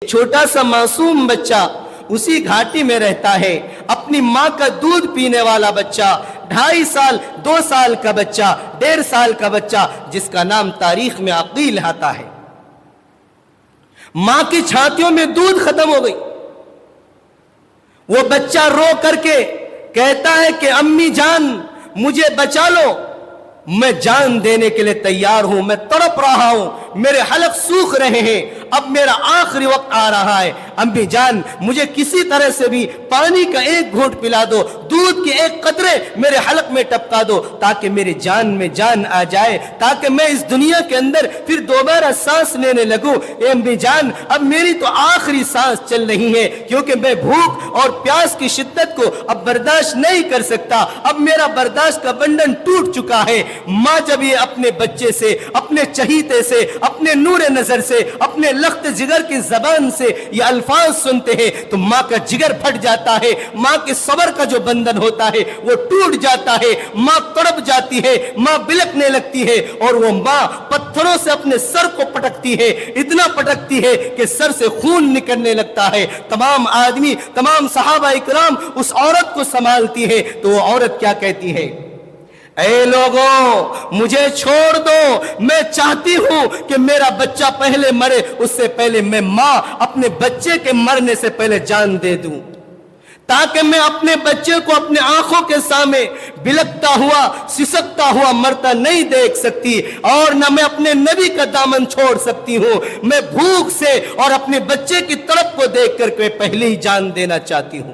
چھوٹا سا معصوم بچہ اسی گھاٹی میں رہتا ہے، اپنی ماں کا دودھ پینے والا بچہ، 2.5 سال 2 سال کا بچہ، 1.5 سال کا بچہ، جس کا نام تاریخ میں عقیل آتا ہے۔ ماں کی چھاتیوں میں دودھ ختم ہو گئی، وہ بچہ رو کر کے کہتا ہے کہ امی جان مجھے بچا لو، میں جان دینے کے لیے تیار ہوں، میں تڑپ رہا ہوں، میرے حلق سوکھ رہے ہیں، اب میرا آخری وقت آ رہا ہے، امی جان مجھے کسی طرح سے بھی پانی کا ایک گھونٹ پلا دو، دودھ کے ایک قطرے میرے حلق میں ٹپکا دو تاکہ میری جان میں جان آ جائے، تاکہ میں اس دنیا کے اندر پھر دوبارہ سانس لینے لگوں۔ اے امی جان اب میری تو آخری سانس چل رہی ہے، کیونکہ میں بھوک اور پیاس کی شدت کو اب برداشت نہیں کر سکتا، اب میرا برداشت کا بندھن ٹوٹ چکا ہے۔ ماں جب یہ اپنے بچے سے، اپنے چہیتے سے، اپنے نور نظر سے، اپنے لخت جگر کی زبان سے یہ الفاظ سنتے ہیں تو ماں کا جگر پھٹ جاتا ہے، ماں کے صبر کا جو بندھن ہوتا ہے وہ ٹوٹ جاتا ہے، ماں تڑپ جاتی ہے، ماں بلکنے لگتی ہے، اور وہ ماں پتھروں سے اپنے سر کو پٹکتی ہے، اتنا پٹکتی ہے کہ سر سے خون نکلنے لگتا ہے۔ تمام آدمی، تمام صحابہ اکرام اس عورت کو سنبھالتی ہے تو وہ عورت کیا کہتی ہے؟ اے لوگوں مجھے چھوڑ دو، میں چاہتی ہوں کہ میرا بچہ پہلے مرے، اس سے پہلے میں ماں اپنے بچے کے مرنے سے پہلے جان دے دوں، تاکہ میں اپنے بچے کو اپنے آنکھوں کے سامنے بلکتا ہوا، سسکتا ہوا مرتا نہیں دیکھ سکتی، اور نہ میں اپنے نبی کا دامن چھوڑ سکتی ہوں۔ میں بھوک سے اور اپنے بچے کی تڑپ کو دیکھ کر کے پہلے ہی جان دینا چاہتی ہوں۔